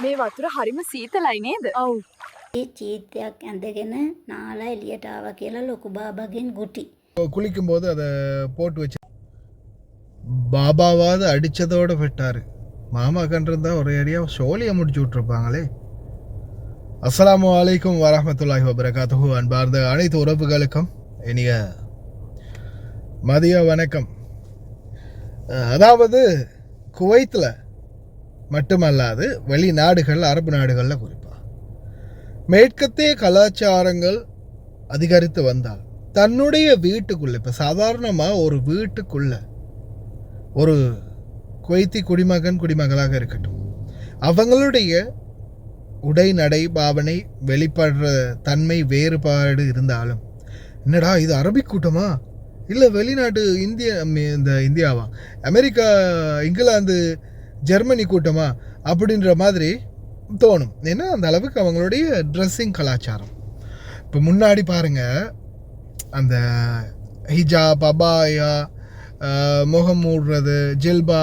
මේ වතුර හරිම සීතලයි නේද? ඔව්. ඒ චීත්තයක් ඇඳගෙන නාලා එළියට ආවා කියලා ලොකු බාබාගෙන් ගුටි. குளிக்கும்போது அதை போட்டு வச்சு பாபாவாவது அடித்ததோடு விட்டார். மாமா கண்டிருந்தா ஒரே அடியாக சோழியை முடிச்சு விட்ருப்பாங்களே. அஸ்ஸலாமு அலைக்கும் வரஹ்மத்துல்லாஹி வபரகாத்துஹு. அன்பார்ந்த அனைத்து உறவுகளுக்கும் இனிய மதிய வணக்கம். அதாவது குவைத்தில் மட்டுமல்லாது வெளிநாடுகள், அரபு நாடுகளில் குறிப்பாக மேற்கத்திய கலாச்சாரங்கள் அதிகரித்து வந்தால் தன்னுடைய வீட்டுக்குள்ளே, இப்போ சாதாரணமாக ஒரு வீட்டுக்குள்ளே ஒரு குவைத்தி குடிமகளாக இருக்கட்டும், அவங்களுடைய உடை நடை பாவனை வெளிப்படுற தன்மை வேறுபாடு இருந்தாலும், என்னடா இது அரபிக் கூட்டமா இல்லை வெளிநாட்டு இந்தியாவா, அமெரிக்கா, இங்கிலாந்து, ஜெர்மனி கூட்டமா அப்படின்ற மாதிரி தோணும். ஏன்னா அந்த அளவுக்கு அவங்களுடைய ட்ரெஸ்ஸிங் கலாச்சாரம். இப்போ முன்னாடி பாருங்கள், அந்த ஹிஜாப், அபாயா, முகம் மூடுறது, ஜில்பா,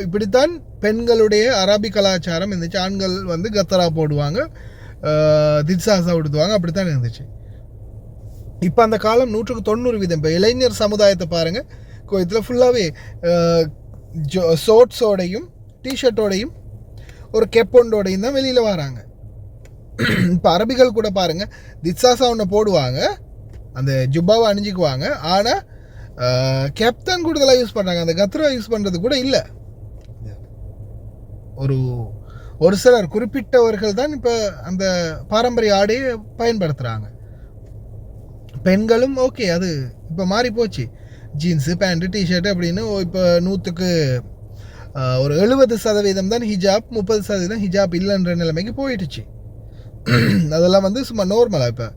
இப்படித்தான் பெண்களுடைய அரபி கலாச்சாரம் இருந்துச்சு. ஆண்கள் வந்து கத்தரா போடுவாங்க, திட்சாசா உடுத்துவாங்க, அப்படித்தான் இருந்துச்சு. இப்போ அந்த காலம் 190%. இப்போ இளைஞர் சமுதாயத்தை பாருங்கள், இதில் ஃபுல்லாகவே ஷோர்ட்ஸோடையும் டிஷர்ட்டோடையும் ஒரு கெப்பொண்டோடையும் தான் வெளியில் வராங்க. இப்போ அரபிகள் கூட பாருங்கள், திட்சாசா ஒன்று போடுவாங்க, அந்த ஜுப்பாவை அணிஞ்சிக்குவாங்க, ஆனால் கேப் தான் கூடுதலாக யூஸ் பண்ணுறாங்க. அந்த கத்ரா யூஸ் பண்ணுறது கூட இல்லை. ஒரு சிலர் குறிப்பிட்டவர்கள் தான் இப்போ அந்த பாரம்பரிய ஆடையை பயன்படுத்துகிறாங்க. பெண்களும் ஓகே, அது இப்போ மாறி போச்சு. ஜீன்ஸு, பேண்ட்டு, டிஷர்ட்டு அப்படின்னு இப்போ 100க்கு ஒரு 70% தான் ஹிஜாப், 30% ஹிஜாப் இல்லைன்ற நிலைமைக்கு போயிடுச்சு. அதெல்லாம் வந்து சும்மா நார்மலாக இப்போ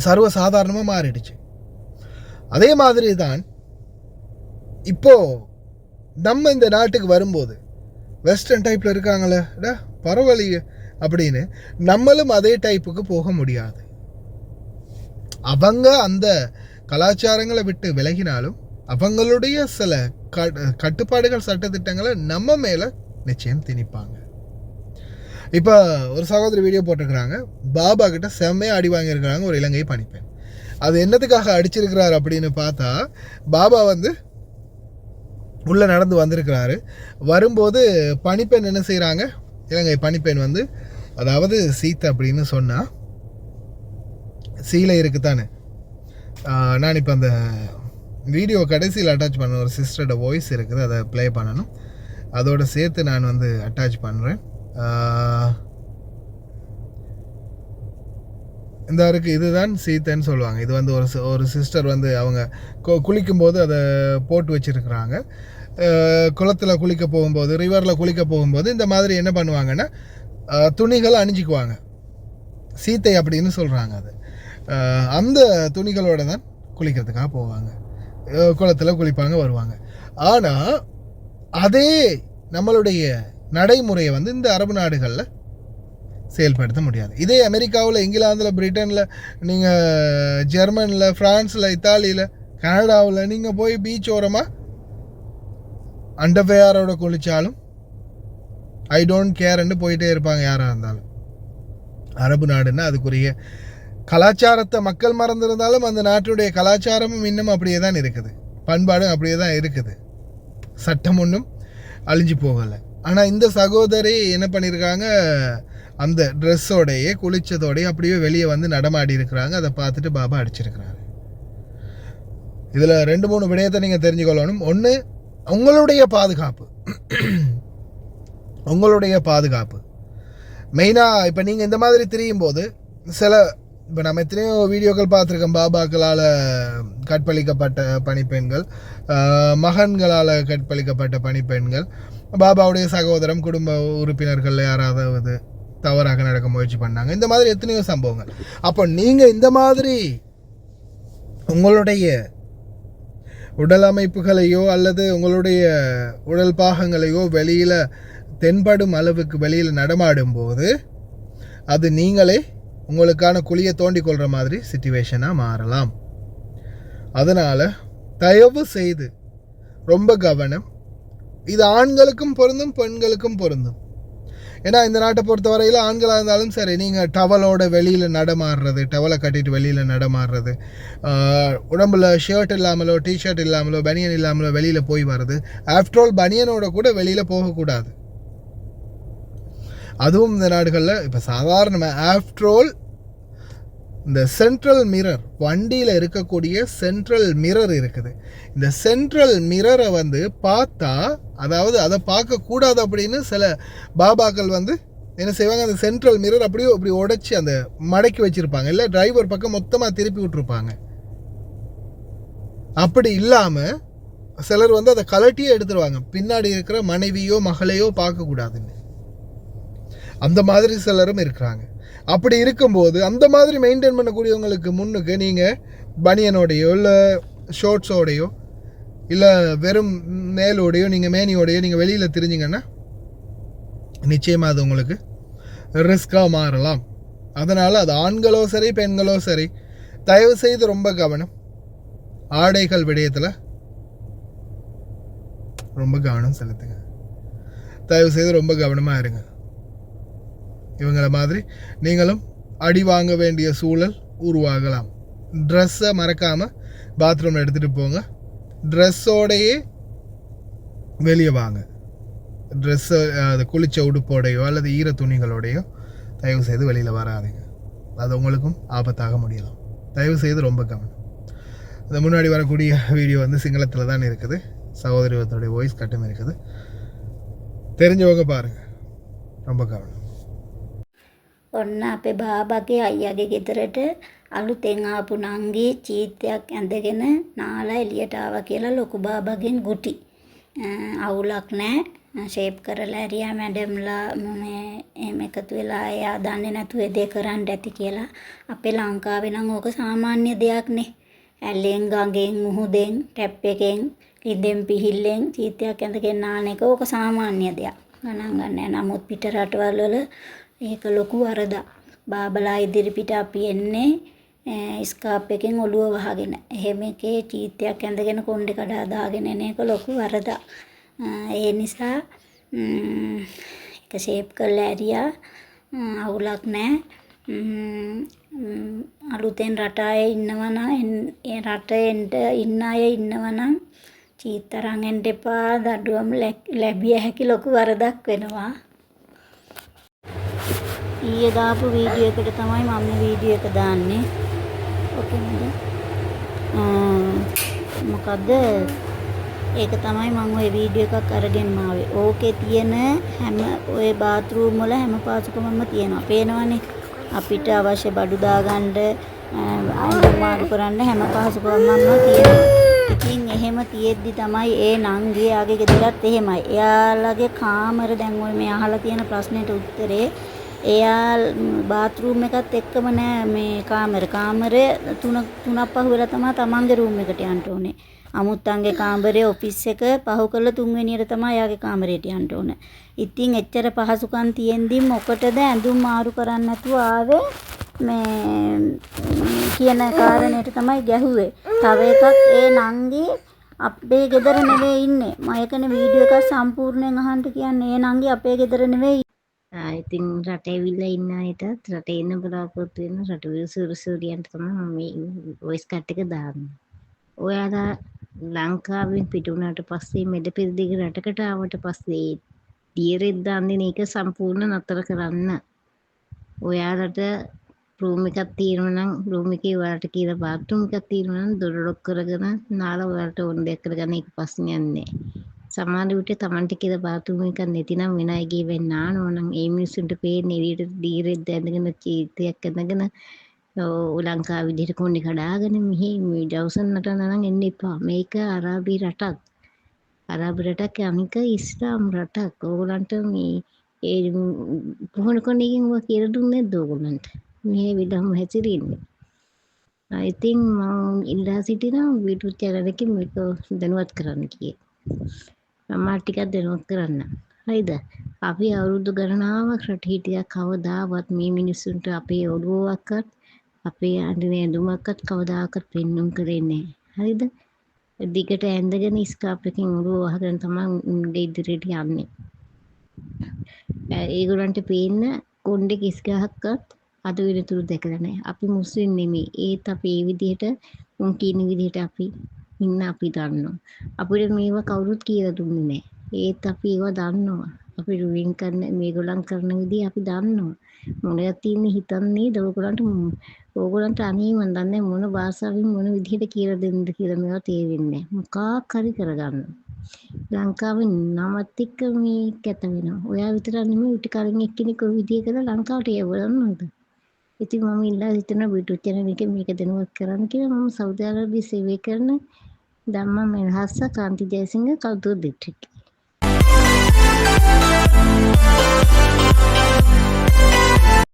சர்வசாதாரணமாக மாறிடுச்சு. அதே மாதிரி தான் இப்போது நம்ம இந்த நாட்டுக்கு வரும்போது வெஸ்டர்ன் டைப்பில் இருக்காங்களே பரவாயில்லையே அப்படின்னு நம்மளும் அதே டைப்புக்கு போக முடியாது. அவங்க அந்த கலாச்சாரங்களை விட்டு விலகினாலும் அவங்களுடைய சில கட்டுப்பாடுகள், சட்டத்திட்டங்களை நம்ம மேலே நிச்சயம் திணிப்பாங்க. இப்போ ஒரு சகோதரி வீடியோ போட்டிருக்கிறாங்க, பாபா கிட்ட செம்மையாக அடி வாங்கியிருக்கிறாங்க ஒரு இலங்கை பணிப்பெண். அது என்னத்துக்காக அடிச்சிருக்கிறார் அப்படின்னு பார்த்தா, பாபா வந்து உள்ளே நடந்து வந்திருக்கிறாரு. வரும்போது பணிப்பெண் என்ன செய்கிறாங்க, இலங்கை பணிப்பெண் வந்து, அதாவது சீத்தை அப்படின்னு சொன்னால் சீலை இருக்குத்தானே. நான் இப்போ அந்த வீடியோ கடைசியில் அட்டாச் பண்ண ஒரு சிஸ்டரோட வாய்ஸ் இருக்குது, அதை ப்ளே பண்ணணும். அதோடு சேர்த்து நான் வந்து அட்டாச் பண்ணுறேன். இந்த இருக்குது, இதுதான் சீத்தைன்னு சொல்லுவாங்க. இது வந்து ஒரு சிஸ்டர் வந்து அவங்க குளிக்கும்போது அதை போட்டு வச்சுருக்குறாங்க. குளத்தில் குளிக்க போகும்போது, ரிவரில் குளிக்க போகும்போது இந்த மாதிரி என்ன பண்ணுவாங்கன்னா துணிகளை அணிஞ்சிக்குவாங்க. சீத்தை அப்படின்னு சொல்கிறாங்க. அது அந்த துணிகளோடு தான் குளிக்கிறதுக்காக போவாங்க, குளத்தில் குளிப்பாங்க, வருவாங்க. ஆனால் அதே நம்மளுடைய நடைமுறையை வந்து இந்த அரபு நாடுகளில் செயல்படுத்த முடியாது. இதே அமெரிக்காவில், இங்கிலாந்தில், பிரிட்டனில், நீங்கள் ஜெர்மனில், ஃப்ரான்ஸில், இத்தாலியில், கனடாவில் நீங்கள் போய் பீச் ஓரமாக அண்டர்வேரோட குளித்தாலும் ஐ டோன்ட் கேர்ன்னு போயிட்டே இருப்பாங்க யாராக இருந்தாலும். அரபு நாடுன்னா அதுக்குரிய கலாச்சாரத்தை மக்கள் மறந்துருந்தாலும் அந்த நாட்டுடைய கலாச்சாரமும் இன்னும் அப்படியே தான் இருக்குது, பண்பாடும் அப்படியே தான் இருக்குது, சட்டம் ஒன்றும் அழிஞ்சு போகலை. ஆனால் இந்த சகோதரி என்ன பண்ணியிருக்காங்க, அந்த ட்ரெஸ்ஸோடையே குளித்ததோடையே அப்படியே வெளியே வந்து நடமாடி இருக்கிறாங்க. அதை பார்த்துட்டு பாபா அடிச்சிருக்கிறாரு. இதில் 2-3 விடயத்தை நீங்கள் தெரிஞ்சுக்கொள்ளணும். ஒன்று, உங்களுடைய பாதுகாப்பு மெயினாக. இப்போ நீங்கள் இந்த மாதிரி திரியும் போது இப்போ நம்ம எத்தனையோ வீடியோக்கள் பார்த்துருக்கோம், பாபாக்களால் கற்பழிக்கப்பட்ட பணிப்பெண்கள், மகன்களால் கற்பழிக்கப்பட்ட பணிப்பெண்கள், பாபாவுடைய சகோதரம், குடும்ப உறுப்பினர்கள் யாராவது தவறாக நடக்க முயற்சி பண்ணாங்க. இந்த மாதிரி எத்தனையோ சம்பவங்கள். அப்போ நீங்கள் இந்த மாதிரி உங்களுடைய உடல் அமைப்புகளையோ அல்லது உங்களுடைய உடல் பாகங்களையோ வெளியில் தென்படும் அளவுக்கு வெளியில் நடமாடும்போது அது நீங்களே உங்களுக்கான குழியை தோண்டி கொள்கிற மாதிரி சிச்சுவேஷனாக மாறலாம். அதனால் தயவு செய்து ரொம்ப கவனம். இது ஆண்களுக்கும் பொருந்தும், பெண்களுக்கும் பொருந்தும். ஏன்னா இந்த நாட்டை பொறுத்த வரையில் ஆண்களாக இருந்தாலும் சரி, நீங்கள் டவலோட வெளியில் நடமாடுறது, டவலை கட்டிட்டு வெளியில் நடமாடுறது, உடம்புல ஷர்ட் இல்லாமலோ டிஷர்ட் இல்லாமலோ பனியன் இல்லாமலோ வெளியில் போய் வர்றது, ஆஃப்டர் ஆல் பனியனோட கூட வெளியில் போகக்கூடாது. அதுவும் இந்த நாடுகளில் இப்போ சாதாரணமாக ஆஃப்டர் ஆல் இந்த சென்ட்ரல் மிரர், வண்டியில் இருக்கக்கூடிய சென்ட்ரல் மிரர் இருக்குது. இந்த சென்ட்ரல் மிரரை வந்து பார்த்தா, அதாவது அதை பார்க்கக்கூடாது அப்படின்னு சில பாபாக்கள் வந்து என்ன செய்வாங்க, அந்த சென்ட்ரல் மிரர் அப்படியே அப்படி உடைச்சி அந்த மடக்கி வச்சுருப்பாங்க, இல்லை டிரைவர் பக்கம் மொத்தமாக திருப்பி விட்டுருப்பாங்க. அப்படி இல்லாமல் சிலர் வந்து அதை கலட்டியே எடுத்துருவாங்க, பின்னாடி இருக்கிற மனைவியோ மகளையோ பார்க்கக்கூடாதுன்னு. அந்த மாதிரி சிலரும் இருக்கிறாங்க. அப்படி இருக்கும்போது அந்த மாதிரி மெயின்டைன் பண்ணக்கூடியவங்களுக்கு முன்னுக்கு நீங்கள் பனியனோடையோ இல்லை ஷோர்ட்ஸோடையோ இல்லை வெறும் மேலோடையோ நீங்கள் மேனியோடையோ நீங்கள் வெளியில் தெரிஞ்சிங்கன்னா நிச்சயமாக அது உங்களுக்கு ரிஸ்காக மாறலாம். அதனால் அது ஆண்களோ சரி பெண்களோ சரி, தயவு செய்து ரொம்ப கவனம். ஆடைகள் விடயத்தில் ரொம்ப கவனம் செலுத்துங்க. தயவு செய்து ரொம்ப கவனமாக இருங்க. இவங்கள மாதிரி நீங்களும் அடி வாங்க வேண்டிய சூழல் உருவாகலாம். ட்ரெஸ்ஸை மறக்காமல் பாத்ரூமில் எடுத்துகிட்டு போங்க. ட்ரெஸ்ஸோடையே வெளியே வாங்க. ட்ரெஸ்ஸை அது குளிச்ச உடுப்போடையோ அல்லது ஈர துணிகளோடையோ தயவு செய்து வெளியில் வராதிங்க. அது உங்களுக்கும் ஆபத்தாக முடியலாம். தயவு செய்து ரொம்ப கவனம். இந்த முன்னாடி வரக்கூடிய வீடியோ வந்து சிங்களத்தில் தான் இருக்குது. சகோதரியோடைய வாய்ஸ் கட்டும் இருக்குது. தெரிஞ்சவங்க பாருங்கள். ரொம்ப கவனம். ඔන්න අපේ බාබාගේ අයියාගේ ගෙදරට අලුතෙන් ආපු නංගි චීත්තයක් ඇඳගෙන නාලා එළියට ආවා කියලා ලොකු බාබාගෙන් ගුටි. අවුලක් නැහැ. ෂේප් කරලා ඇරියා මැඩම්ලා මේ එහෙම එකතු වෙලා එයා දන්නේ නැතුව ඒ දේ කරන්න ඇති කියලා. අපේ ලංකාවේ නම් ඕක සාමාන්‍ය දෙයක්නේ. ඇල්ලෙන් ගඟෙන් මුහුදෙන් ටැප් එකෙන් ලිඳෙන් පිහිල්ලෙන් චීත්තයක් ඇඳගෙන නාන එක ඕක සාමාන්‍ය දෙයක්. ගණන් ගන්න නැහැ. නමුත් පිට රටවල් වල ඒක ලොකු වරදක්. බාබලා ඉදිරිපිට අපි එන්නේ ස්කාප් එකෙන් ඔළුව වහගෙන. එහෙම එකේ චීත්තයක් ඇඳගෙන කොණ්ඩේ කඩා දාගෙන එන එක ලොකු වරදක්. ඒ නිසා ඒක ෂේප් කරලා ඇරියා. අවුලක් නැහැ. අලුතෙන් රට අය ඉන්නවා නම් ඒ රටේ ඉන්න අය ඉන්නවා නම් චීත්ත අරන් එන්න එපා. දඩුවම් ලැබිය හැකි ලොකු වරදක් වෙනවා. ඊයේ දාපු වීඩියෝ එකට තමයි මම මේ වීඩියෝ එක දාන්නේ. ඕකේ නේද? මොකද්ද? ඒක තමයි මම ওই වීඩියෝ එකක් අරගෙන ආවේ. ඕකේ තියෙන හැම ওই බාත්රූම් වල හැම පාසුකමම තියෙනවා. පේනවනේ. අපිට අවශ්‍ය බඩු දාගන්න, අයින් මාරු කරන්න හැම පාසුකමම තියෙනවා. ඉතින් එහෙම තියෙද්දි තමයි ඒ නංගියාගේ ගෙදරත් එහෙමයි. එයාලගේ කාමර දැන් ඔය මේ අහලා තියෙන ප්‍රශ්නෙට උත්තරේ එයා බාත්රූම් එකත් එක්කම නෑ මේ කාමරේ තුනක් පහ වෙලා තමයි තමන්ගේ රූම් එකට යන්න ඕනේ. අමුත්තන්ගේ කාමරේ ඔෆිස් එක පහු කරලා තුන්වෙනියට තමයි එයාගේ කාමරේට යන්න ඕනේ. ඉතින් එච්චර පහසුකම් තියෙන්දි මොකටද ඇඳුම් මාරු කරන්න නැතුව ආවේ මේ කියන කාරණේට තමයි ගැහුවේ. තව එකක් ඒ නංගි අපේ ගෙදර නෙවෙයි ඉන්නේ. මම ඒකනේ වීඩියෝ එක සම්පූර්ණයෙන් අහන්න කියන්නේ. ඒ නංගි අපේ ගෙදර නෙවෙයි. ඉතින් රට ඇවිල්ලා ඉන්න අයටත් රටේ ඉන්න බලාපොරොත්තු වෙන රටවල් සුරසුරියන්ට තමයි මම මේ වොයිස් කට් එක දාන්නේ. ඔයාලා ලංකාවෙන් පිට වුණාට පස්සේ මෙඩපිරිදිග රටකට ආවට පස්සේ දියරෙත් දාන්නේ මේක සම්පූර්ණ නතර කරන්න. ඔයාලට රූම් එකක් තියෙනවා නම් රූම් එකේ ඔයාලට කියලා බාත්රූම් එකක් තියෙනවා නම් දොර ලොක් කරගෙන නාලා ඔයාලට ඕන දෙයක් කරගන්න ඒක ප්‍රශ්නයක් නෑ. සමහර විට Tamanට කියලා බාත්රූම් එකක් නැතිනම් වෙන අයගේ වෙන්න ආනෝ නම් ඒ මිනිස්සුන්ට පේන්නේ එළියට දීරෙත් ඇඳගෙන චීතයක් ඇඳගෙන ලංකාව විදිහට කොණ්ඩේ කඩාගෙන මෙහි මේ ජවුසන් නටන නම් එන්න එපා. මේක අරාබි රටක්. අරාබි රටක් අනික ඉස්ලාම් රටක්. ඕගොල්ලන්ට මේ ඒ පුහුණු කොණ්ඩේකින් ඔය කියලා දුන්නේ නැද්ද ඕගොල්ලන්ට? මේ විදම් හැසිරෙන්නේ. I think මම ඉල්ලා සිටිනවා YouTube channel එකකින් මේක දැනුවත් කරන්න කියේ. මම ටිකක් දැනුවත් කරන්න. හරිද? අපි අවුරුදු ගණනාවක් රට හිටියා කවදාවත් මේ මිනිස්සුන්ට අපේ ඔළුවක්වත් අපේ අඳින ඇඳුමක්වත් කවදාකවත් පෙන්눔 කරේ නැහැ. හරිද? දිගට ඇඳගෙන ස්කාප් එකකින් ඔළුව වහගෙන තමයි ඉදිරියට යන්නේ. ඒගොල්ලන්ට පේන්න කොණ්ඩේ කිස් ගහක්වත් අද වෙනතුරු දැකලා නැහැ. අපි මුස්ලිම් නෙමෙයි. ඒත් අපි ඒ විදිහට උන් කියන විදිහට අපි ඉන්න අපි දන්නවා. අපිට මේවා කවුරුත් කියලා දුන්නේ නැහැ. ඒත් අපි ඒවා දන්නවා. අපි රුවින් කරන මේගොල්ලන් කරන විදිහ අපි දන්නවා. මොනවද තියන්නේ හිතන්නේ ඕගොල්ලන්ට අනේ මන් දන්නේ මොන භාෂාවෙන් මොන විදිහට කියලා දෙන්නද කියලා මේවා තේරෙන්නේ නැහැ. මොකක් හරි කරගන්න. ලංකාවේ නමත් එක්ක මේ කැත වෙනවා. ඔයා විතරක් නෙමෙයි ඊට කලින් එක්කෙනෙක් ඔය විදිහකට ලංකාවට යවන්නද? ඉතින් මම ඉල්ලා හිතන YouTube channel එකේ මේක දැනුවත් කරන්න කියලා මම සෞදි අරාබියේ සේවය කරන ධම්මා මෙල්හස්ස කාන්ති ජයසිංහ කවුරුද දෙට්ටික්.